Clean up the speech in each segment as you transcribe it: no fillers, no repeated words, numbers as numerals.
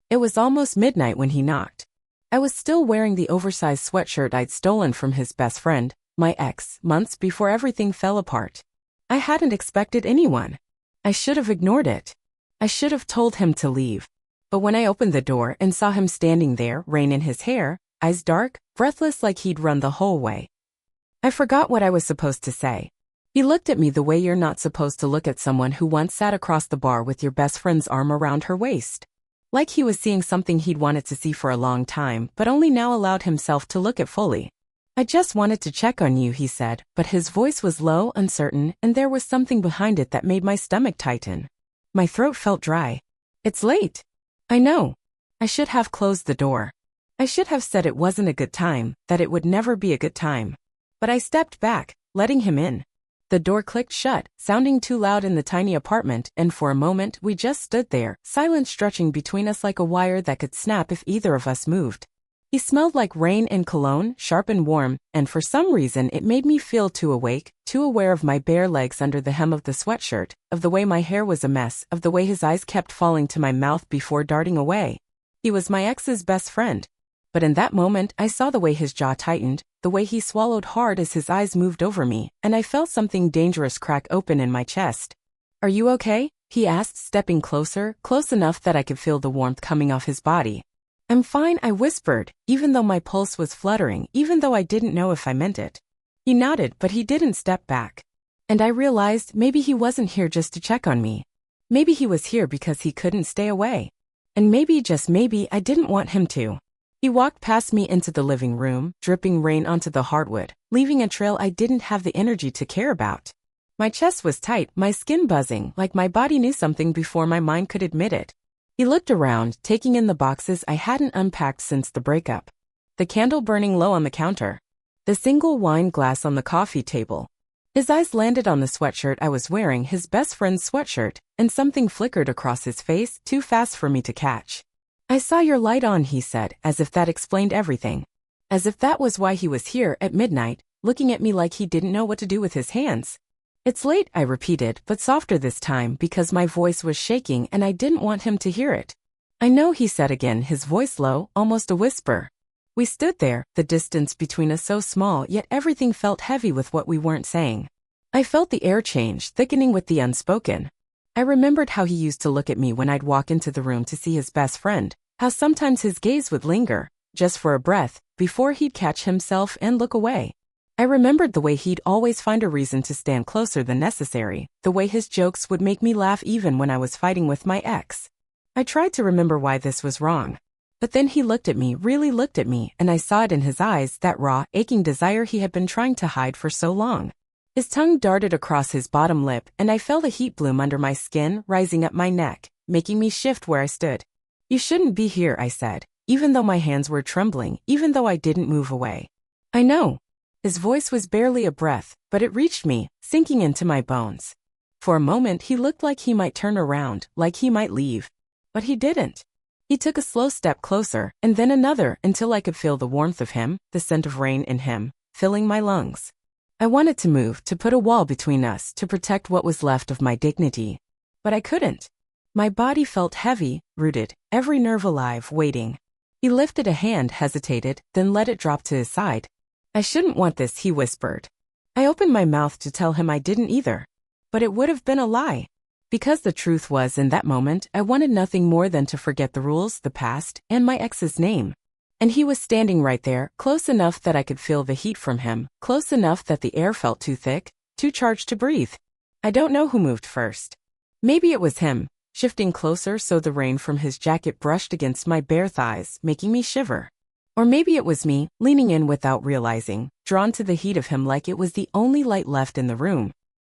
It was almost midnight when he knocked. I was still wearing the oversized sweatshirt I'd stolen from his best friend, my ex, months before everything fell apart. I hadn't expected anyone. I should have ignored it. I should have told him to leave. But when I opened the door and saw him standing there, rain in his hair, eyes dark, breathless like he'd run the whole way, I forgot what I was supposed to say. He looked at me the way you're not supposed to look at someone who once sat across the bar with your best friend's arm around her waist. Like he was seeing something he'd wanted to see for a long time, but only now allowed himself to look at fully. I just wanted to check on you, he said, but his voice was low, uncertain, and there was something behind it that made my stomach tighten. My throat felt dry. It's late. I know. I should have closed the door. I should have said it wasn't a good time, that it would never be a good time. But I stepped back, letting him in. The door clicked shut, sounding too loud in the tiny apartment, and for a moment we just stood there, silence stretching between us like a wire that could snap if either of us moved. He smelled like rain and cologne, sharp and warm, and for some reason it made me feel too awake, too aware of my bare legs under the hem of the sweatshirt, of the way my hair was a mess, of the way his eyes kept falling to my mouth before darting away. He was my ex's best friend. But in that moment I saw the way his jaw tightened, the way he swallowed hard as his eyes moved over me, and I felt something dangerous crack open in my chest. Are you okay? He asked, stepping closer, close enough that I could feel the warmth coming off his body. I'm fine, I whispered, even though my pulse was fluttering, even though I didn't know if I meant it. He nodded, but he didn't step back. And I realized maybe he wasn't here just to check on me. Maybe he was here because he couldn't stay away. And maybe, just maybe, I didn't want him to. He walked past me into the living room, dripping rain onto the hardwood, leaving a trail I didn't have the energy to care about. My chest was tight, my skin buzzing, like my body knew something before my mind could admit it. He looked around, taking in the boxes I hadn't unpacked since the breakup. The candle burning low on the counter. The single wine glass on the coffee table. His eyes landed on the sweatshirt I was wearing, his best friend's sweatshirt, and something flickered across his face, too fast for me to catch. I saw your light on, he said, as if that explained everything. As if that was why he was here at midnight, looking at me like he didn't know what to do with his hands. It's late, I repeated, but softer this time because my voice was shaking and I didn't want him to hear it. I know, he said again, his voice low, almost a whisper. We stood there, the distance between us so small, yet everything felt heavy with what we weren't saying. I felt the air change, thickening with the unspoken. I remembered how he used to look at me when I'd walk into the room to see his best friend, how sometimes his gaze would linger, just for a breath, before he'd catch himself and look away. I remembered the way he'd always find a reason to stand closer than necessary, the way his jokes would make me laugh even when I was fighting with my ex. I tried to remember why this was wrong. But then he looked at me, really looked at me, and I saw it in his eyes, that raw, aching desire he had been trying to hide for so long. His tongue darted across his bottom lip, and I felt a heat bloom under my skin, rising up my neck, making me shift where I stood. You shouldn't be here, I said, even though my hands were trembling, even though I didn't move away. I know. His voice was barely a breath, but it reached me, sinking into my bones. For a moment he looked like he might turn around, like he might leave. But he didn't. He took a slow step closer, and then another, until I could feel the warmth of him, the scent of rain in him, filling my lungs. I wanted to move, to put a wall between us, to protect what was left of my dignity. But I couldn't. My body felt heavy, rooted, every nerve alive, waiting. He lifted a hand, hesitated, then let it drop to his side. I shouldn't want this, he whispered. I opened my mouth to tell him I didn't either. But it would have been a lie. Because the truth was, in that moment, I wanted nothing more than to forget the rules, the past, and my ex's name. And he was standing right there, close enough that I could feel the heat from him, close enough that the air felt too thick, too charged to breathe. I don't know who moved first. Maybe it was him, shifting closer so the rain from his jacket brushed against my bare thighs, making me shiver. Or maybe it was me, leaning in without realizing, drawn to the heat of him like it was the only light left in the room.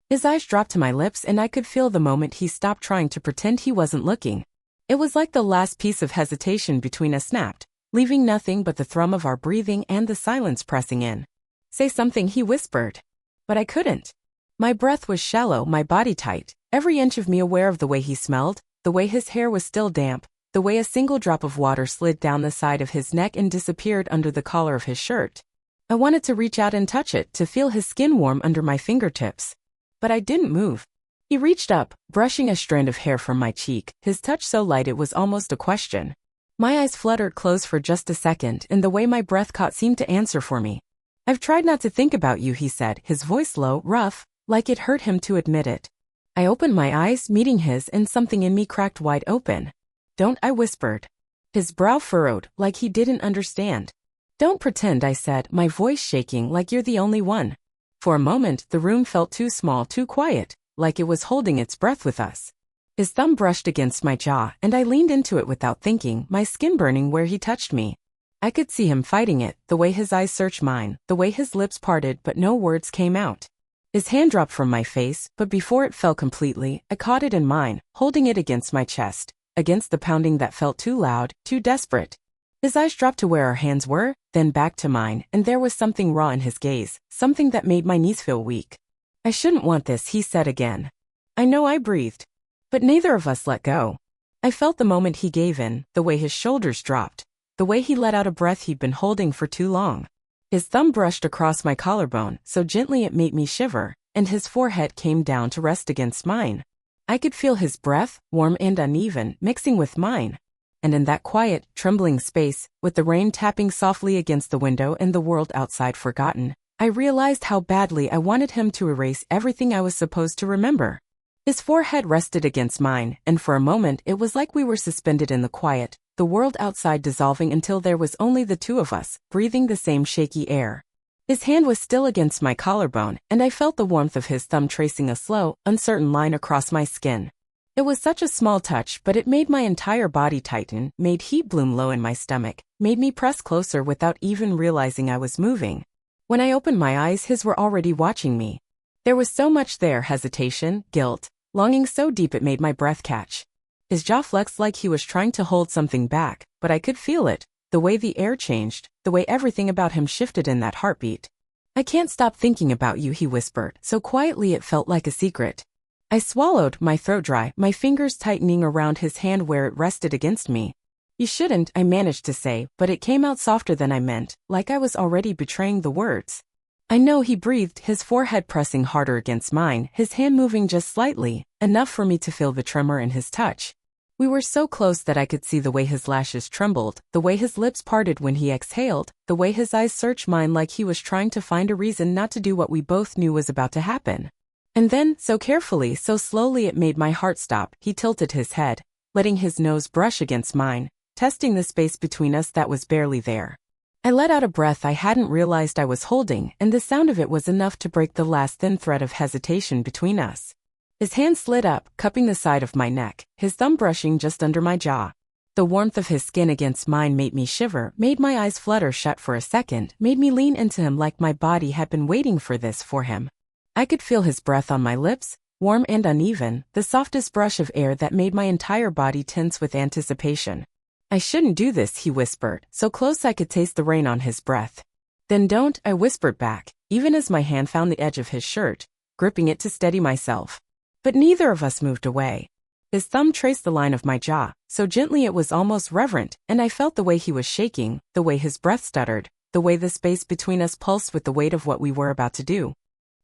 His eyes dropped to my lips and I could feel the moment he stopped trying to pretend he wasn't looking. It was like the last piece of hesitation between us snapped, leaving nothing but the thrum of our breathing and the silence pressing in. Say something, he whispered. But I couldn't. My breath was shallow, my body tight, every inch of me aware of the way he smelled, the way his hair was still damp, the way a single drop of water slid down the side of his neck and disappeared under the collar of his shirt. I wanted to reach out and touch it, to feel his skin warm under my fingertips. But I didn't move. He reached up, brushing a strand of hair from my cheek, his touch so light it was almost a question. My eyes fluttered closed for just a second, and the way my breath caught seemed to answer for me. "I've tried not to think about you," he said, his voice low, rough, like it hurt him to admit it. I opened my eyes, meeting his, and something in me cracked wide open. "Don't," I whispered. His brow furrowed, like he didn't understand. "Don't pretend," I said, my voice shaking like you're the only one. For a moment, the room felt too small, too quiet, like it was holding its breath with us. His thumb brushed against my jaw, and I leaned into it without thinking, my skin burning where he touched me. I could see him fighting it, the way his eyes searched mine, the way his lips parted but no words came out. His hand dropped from my face, but before it fell completely, I caught it in mine, holding it against my chest, against the pounding that felt too loud, too desperate. His eyes dropped to where our hands were, then back to mine, and there was something raw in his gaze, something that made my knees feel weak. "I shouldn't want this," he said again. I know, I breathed. But neither of us let go. I felt the moment he gave in, the way his shoulders dropped, the way he let out a breath he'd been holding for too long. His thumb brushed across my collarbone, so gently it made me shiver, and his forehead came down to rest against mine. I could feel his breath, warm and uneven, mixing with mine. And in that quiet, trembling space, with the rain tapping softly against the window and the world outside forgotten, I realized how badly I wanted him to erase everything I was supposed to remember. His forehead rested against mine, and for a moment it was like we were suspended in the quiet, the world outside dissolving until there was only the two of us, breathing the same shaky air. His hand was still against my collarbone, and I felt the warmth of his thumb tracing a slow, uncertain line across my skin. It was such a small touch, but it made my entire body tighten, made heat bloom low in my stomach, made me press closer without even realizing I was moving. When I opened my eyes, his were already watching me. There was so much there, hesitation, guilt, longing so deep it made my breath catch. His jaw flexed like he was trying to hold something back, but I could feel it, the way the air changed, the way everything about him shifted in that heartbeat. "I can't stop thinking about you," he whispered, so quietly it felt like a secret. I swallowed, my throat dry, my fingers tightening around his hand where it rested against me. "You shouldn't," I managed to say, but it came out softer than I meant, like I was already betraying the words. "I know," he breathed, his forehead pressing harder against mine, his hand moving just slightly, enough for me to feel the tremor in his touch. We were so close that I could see the way his lashes trembled, the way his lips parted when he exhaled, the way his eyes searched mine like he was trying to find a reason not to do what we both knew was about to happen. And then, so carefully, so slowly it made my heart stop, he tilted his head, letting his nose brush against mine, testing the space between us that was barely there. I let out a breath I hadn't realized I was holding, and the sound of it was enough to break the last thin thread of hesitation between us. His hand slid up, cupping the side of my neck, his thumb brushing just under my jaw. The warmth of his skin against mine made me shiver, made my eyes flutter shut for a second, made me lean into him like my body had been waiting for this for him. I could feel his breath on my lips, warm and uneven, the softest brush of air that made my entire body tense with anticipation. "I shouldn't do this," he whispered, so close I could taste the rain on his breath. "Then don't," I whispered back, even as my hand found the edge of his shirt, gripping it to steady myself. But neither of us moved away. His thumb traced the line of my jaw, so gently it was almost reverent, and I felt the way he was shaking, the way his breath stuttered, the way the space between us pulsed with the weight of what we were about to do.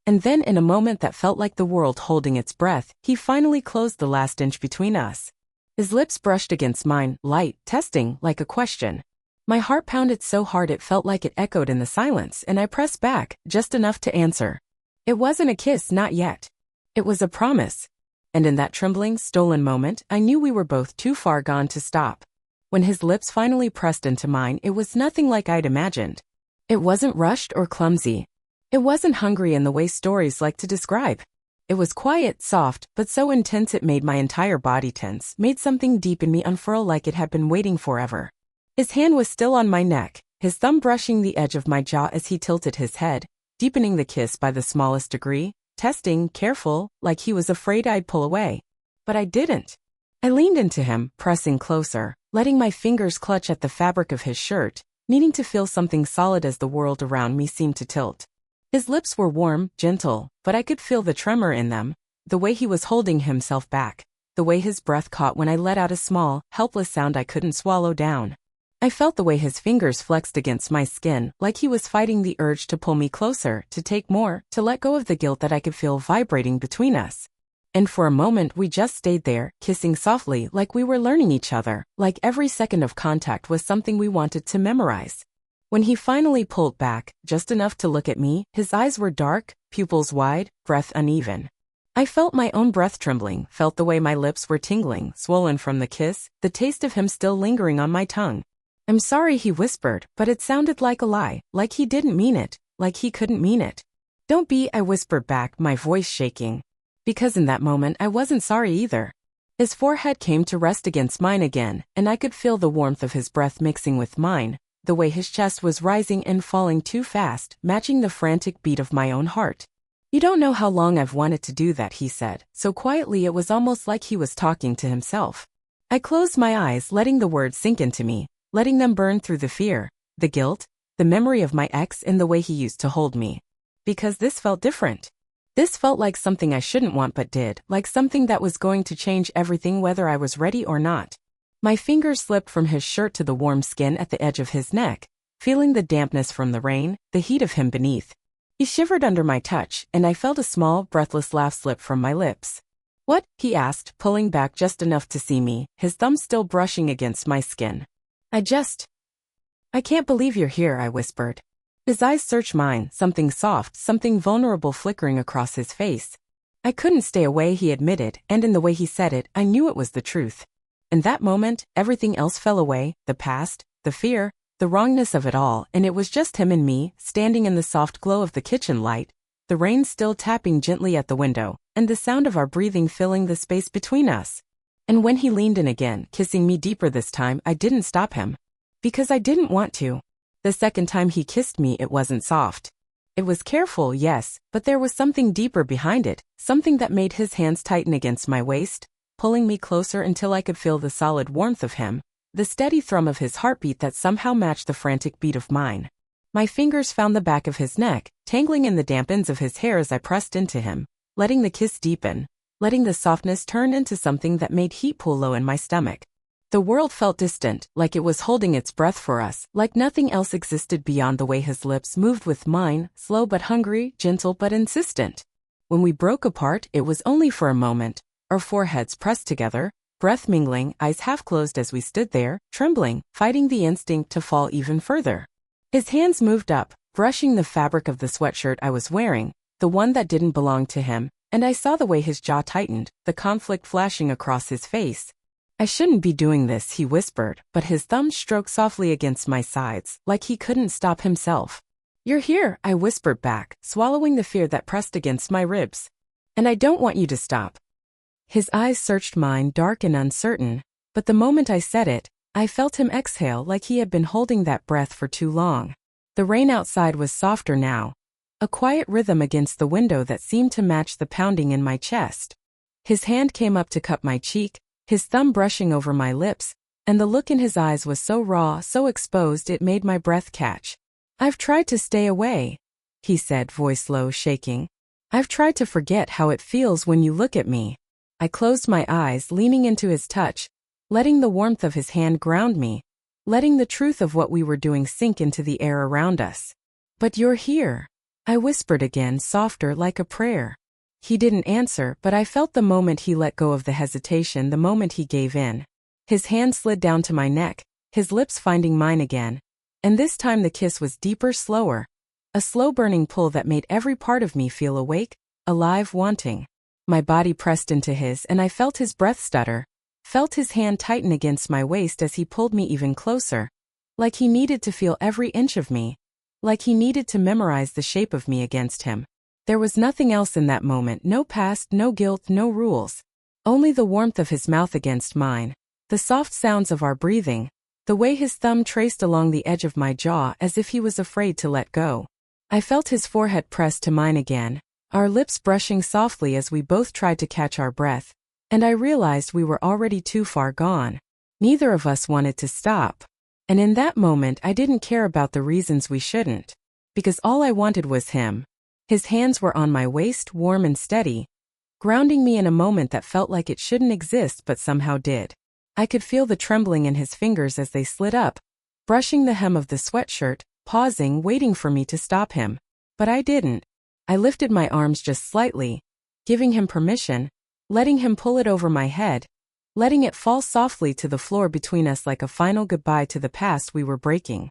And then in a moment that felt like the world holding its breath, he finally closed the last inch between us. His lips brushed against mine, light, testing, like a question. My heart pounded so hard it felt like it echoed in the silence, and I pressed back, just enough to answer. It wasn't a kiss, not yet. It was a promise. And in that trembling, stolen moment, I knew we were both too far gone to stop. When his lips finally pressed into mine, it was nothing like I'd imagined. It wasn't rushed or clumsy. It wasn't hungry in the way stories like to describe. It was quiet, soft, but so intense it made my entire body tense, made something deep in me unfurl like it had been waiting forever. His hand was still on my neck, his thumb brushing the edge of my jaw as he tilted his head, deepening the kiss by the smallest degree, testing, careful, like he was afraid I'd pull away. But I didn't. I leaned into him, pressing closer, letting my fingers clutch at the fabric of his shirt, needing to feel something solid as the world around me seemed to tilt. His lips were warm, gentle, but I could feel the tremor in them, the way he was holding himself back, the way his breath caught when I let out a small, helpless sound I couldn't swallow down. I felt the way his fingers flexed against my skin, like he was fighting the urge to pull me closer, to take more, to let go of the guilt that I could feel vibrating between us. And for a moment we just stayed there, kissing softly like we were learning each other, like every second of contact was something we wanted to memorize. When he finally pulled back, just enough to look at me, his eyes were dark, pupils wide, breath uneven. I felt my own breath trembling, felt the way my lips were tingling, swollen from the kiss, the taste of him still lingering on my tongue. "I'm sorry," he whispered, but it sounded like a lie, like he didn't mean it, like he couldn't mean it. "Don't be," I whispered back, my voice shaking. Because in that moment I wasn't sorry either. His forehead came to rest against mine again, and I could feel the warmth of his breath mixing with mine, the way his chest was rising and falling too fast, matching the frantic beat of my own heart. "You don't know how long I've wanted to do that," he said, so quietly it was almost like he was talking to himself. I closed my eyes, letting the words sink into me, letting them burn through the fear, the guilt, the memory of my ex in the way he used to hold me. Because this felt different. This felt like something I shouldn't want but did, like something that was going to change everything whether I was ready or not. My fingers slipped from his shirt to the warm skin at the edge of his neck, feeling the dampness from the rain, the heat of him beneath. He shivered under my touch, and I felt a small, breathless laugh slip from my lips. "What?" he asked, pulling back just enough to see me, his thumb still brushing against my skin. I can't believe you're here," I whispered. His eyes searched mine, something soft, something vulnerable flickering across his face. "I couldn't stay away," he admitted, and in the way he said it, I knew it was the truth. In that moment, everything else fell away, the past, the fear, the wrongness of it all, and it was just him and me, standing in the soft glow of the kitchen light, the rain still tapping gently at the window, and the sound of our breathing filling the space between us. And when he leaned in again, kissing me deeper this time, I didn't stop him. Because I didn't want to. The second time he kissed me, it wasn't soft. It was careful, yes, but there was something deeper behind it, something that made his hands tighten against my waist, pulling me closer until I could feel the solid warmth of him, the steady thrum of his heartbeat that somehow matched the frantic beat of mine. My fingers found the back of his neck, tangling in the damp ends of his hair as I pressed into him, letting the kiss deepen, letting the softness turn into something that made heat pool low in my stomach. The world felt distant, like it was holding its breath for us, like nothing else existed beyond the way his lips moved with mine, slow but hungry, gentle but insistent. When we broke apart, it was only for a moment, our foreheads pressed together, breath mingling, eyes half closed as we stood there, trembling, fighting the instinct to fall even further. His hands moved up, brushing the fabric of the sweatshirt I was wearing, the one that didn't belong to him, and I saw the way his jaw tightened, the conflict flashing across his face. "I shouldn't be doing this," he whispered, but his thumb stroked softly against my sides, like he couldn't stop himself. "You're here," I whispered back, swallowing the fear that pressed against my ribs. "And I don't want you to stop." His eyes searched mine, dark and uncertain, but the moment I said it, I felt him exhale like he had been holding that breath for too long. The rain outside was softer now, a quiet rhythm against the window that seemed to match the pounding in my chest. His hand came up to cup my cheek, his thumb brushing over my lips, and the look in his eyes was so raw, so exposed it made my breath catch. "I've tried to stay away," he said, voice low, shaking. "I've tried to forget how it feels when you look at me." I closed my eyes, leaning into his touch, letting the warmth of his hand ground me, letting the truth of what we were doing sink into the air around us. "But you're here," I whispered again, softer, like a prayer. He didn't answer, but I felt the moment he let go of the hesitation, the moment he gave in. His hand slid down to my neck, his lips finding mine again, and this time the kiss was deeper, slower, a slow burning pull that made every part of me feel awake, alive, wanting. My body pressed into his, and I felt his breath stutter, felt his hand tighten against my waist as he pulled me even closer, like he needed to feel every inch of me, like he needed to memorize the shape of me against him. There was nothing else in that moment, no past, no guilt, no rules. Only the warmth of his mouth against mine, the soft sounds of our breathing, the way his thumb traced along the edge of my jaw as if he was afraid to let go. I felt his forehead press to mine again, our lips brushing softly as we both tried to catch our breath, and I realized we were already too far gone. Neither of us wanted to stop. And in that moment I didn't care about the reasons we shouldn't, because all I wanted was him. His hands were on my waist, warm and steady, grounding me in a moment that felt like it shouldn't exist but somehow did. I could feel the trembling in his fingers as they slid up, brushing the hem of the sweatshirt, pausing, waiting for me to stop him. But I didn't. I lifted my arms just slightly, giving him permission, letting him pull it over my head, letting it fall softly to the floor between us like a final goodbye to the past we were breaking.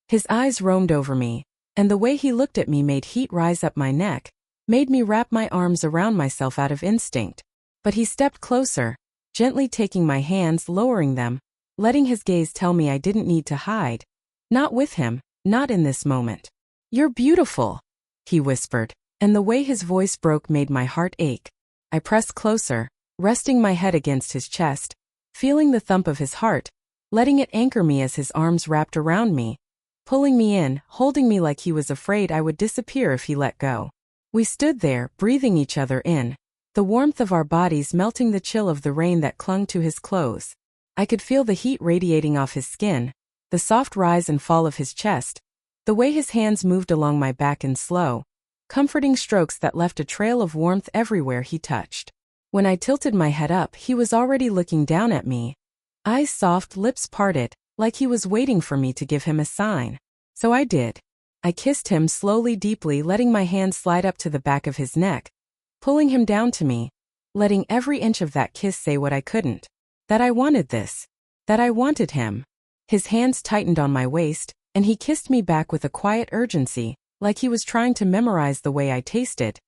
His eyes roamed over me, and the way he looked at me made heat rise up my neck, made me wrap my arms around myself out of instinct. But he stepped closer, gently taking my hands, lowering them, letting his gaze tell me I didn't need to hide. Not with him, not in this moment. "You're beautiful," he whispered, and the way his voice broke made my heart ache. I pressed closer, resting my head against his chest, feeling the thump of his heart, letting it anchor me as his arms wrapped around me, pulling me in, holding me like he was afraid I would disappear if he let go. We stood there, breathing each other in, the warmth of our bodies melting the chill of the rain that clung to his clothes. I could feel the heat radiating off his skin, the soft rise and fall of his chest, the way his hands moved along my back in slow, comforting strokes that left a trail of warmth everywhere he touched. When I tilted my head up, he was already looking down at me, eyes soft, lips parted, like he was waiting for me to give him a sign. So I did. I kissed him slowly, deeply, letting my hand slide up to the back of his neck, pulling him down to me, letting every inch of that kiss say what I couldn't. That I wanted this. That I wanted him. His hands tightened on my waist, and he kissed me back with a quiet urgency, like he was trying to memorize the way I tasted,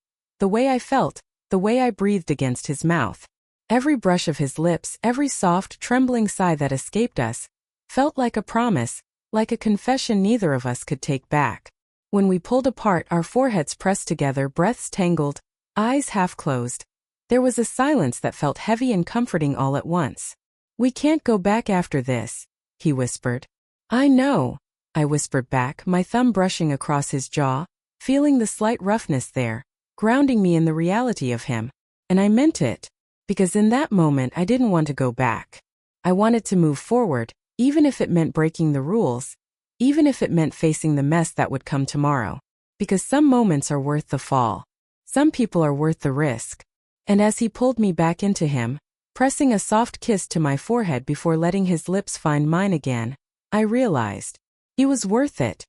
the way I felt, the way I breathed against his mouth. Every brush of his lips, every soft, trembling sigh that escaped us, felt like a promise, like a confession neither of us could take back. When we pulled apart, our foreheads pressed together, breaths tangled, eyes half closed, there was a silence that felt heavy and comforting all at once. "We can't go back after this," he whispered. "I know," I whispered back, my thumb brushing across his jaw, feeling the slight roughness there, grounding me in the reality of him. And I meant it, because in that moment I didn't want to go back. I wanted to move forward, even if it meant breaking the rules, even if it meant facing the mess that would come tomorrow. Because some moments are worth the fall. Some people are worth the risk. And as he pulled me back into him, pressing a soft kiss to my forehead before letting his lips find mine again, I realized he was worth it.